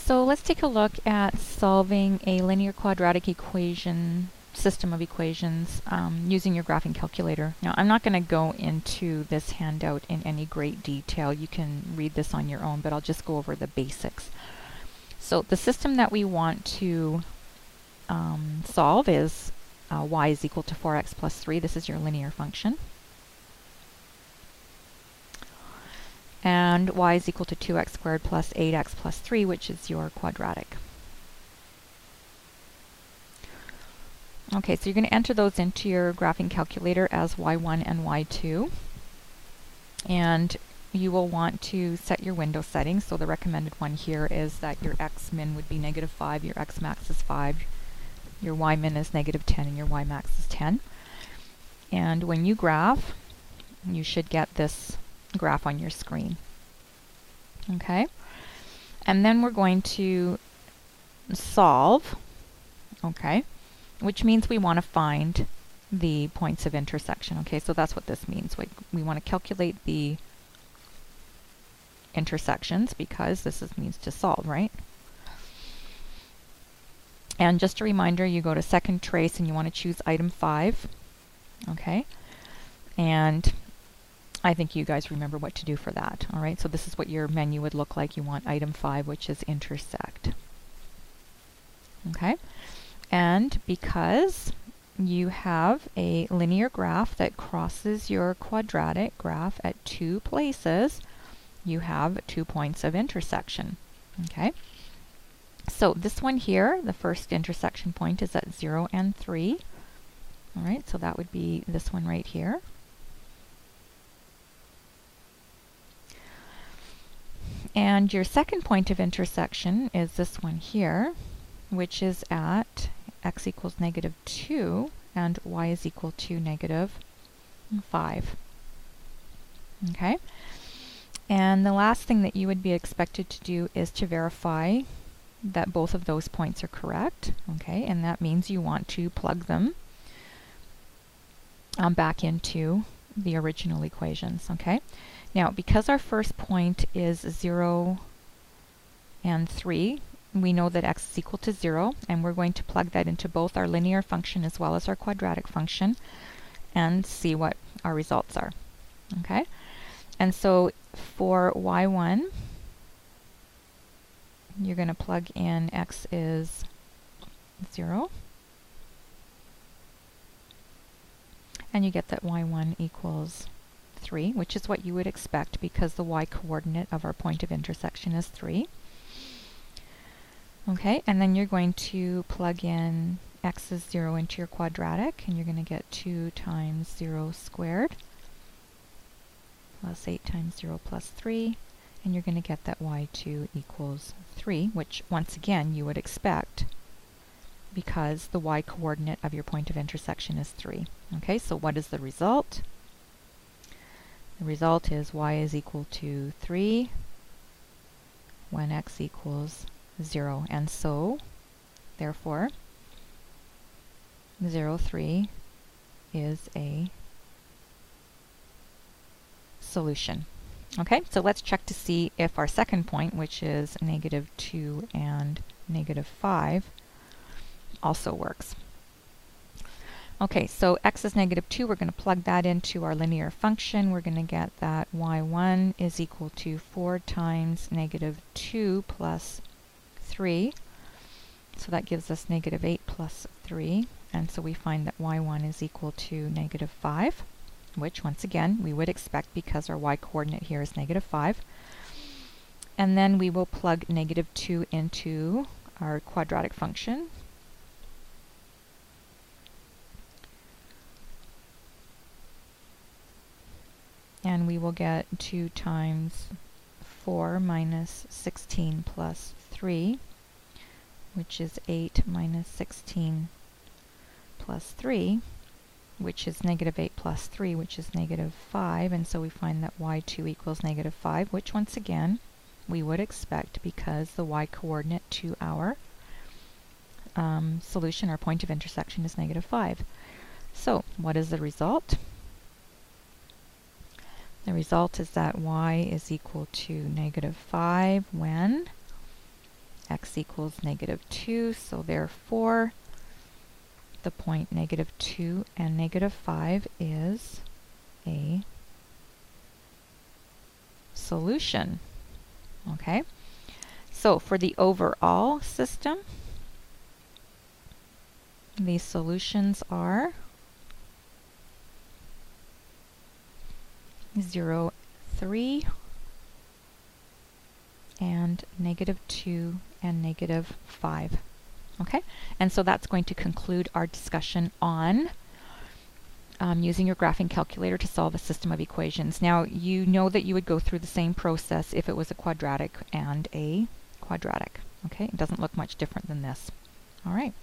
So let's take a look at solving a linear quadratic equation system of equations using your graphing calculator. Now, I'm not going to go into this handout in any great detail. You can read this on your own, but I'll just go over the basics. So the system that we want to solve is y is equal to 4x plus 3. This is your linear function. And y is equal to 2x squared plus 8x plus 3, which is your quadratic. Okay, so you're going to enter those into your graphing calculator as y1 and y2. And you will want to set your window settings. So the recommended one here is that your x min would be -5, your x max is 5, your y min is -10, and your y max is 10. And when you graph, you should get this graph on your screen. Okay, and then we're going to solve, okay, which means we want to find the points of intersection. Okay, so that's what this means. We want to calculate the intersections because this means to solve, right? And just a reminder, you go to second trace and you want to choose item 5. Okay, and I think you guys remember what to do for that. All right, so this is what your menu would look like. You want item 5, which is intersect. Okay, and because you have a linear graph that crosses your quadratic graph at 2 places, you have 2 points of intersection. Okay, so this one here, the first intersection point is at 0 and 3. All right, so that would be this one right here. And your second point of intersection is this one here, which is at x equals -2 and y is equal to -5. Okay, and the last thing that you would be expected to do is to verify that both of those points are correct. Okay, and that means you want to plug them back into the original equations. Okay, now because our first point is 0 and 3, we know that x is equal to 0, and we're going to plug that into both our linear function as well as our quadratic function and see what our results are. Okay, and so for y1, you're going to plug in x is 0, and you get that y1 equals 3, which is what you would expect because the y coordinate of our point of intersection is 3. Okay, and then you're going to plug in x is 0 into your quadratic, and you're going to get 2 times 0 squared plus 8 times 0 plus 3, and you're going to get that y2 equals 3, which once again you would expect because the y coordinate of your point of intersection is 3. Okay, so what is the result? The result is y is equal to 3 when x equals 0, and so therefore 0, 3 is a solution. Okay, so let's check to see if our second point, which is -2 and -5, also works. Okay, so x is -2. We're going to plug that into our linear function. We're going to get that y1 is equal to 4 times -2 plus 3. So that gives us -8 plus 3. And so we find that y1 is equal to -5, which once again we would expect because our y coordinate here is -5. And then we will plug -2 into our quadratic function. And we will get 2 times 4 minus 16 plus 3, which is 8 minus 16 plus 3, which is -8 plus 3, which is -5. And so we find that y2 equals -5, which once again we would expect because the y coordinate to our solution, our point of intersection, is -5. So what is the result? The result is that y is equal to -5 when x equals -2, so therefore the point -2 and -5 is a solution. Okay, so for the overall system, the solutions are 0, 3, and -2 and -5. Okay, and so that's going to conclude our discussion on using your graphing calculator to solve a system of equations. Now, you know that you would go through the same process if it was a quadratic and a quadratic. Okay, it doesn't look much different than this. All right.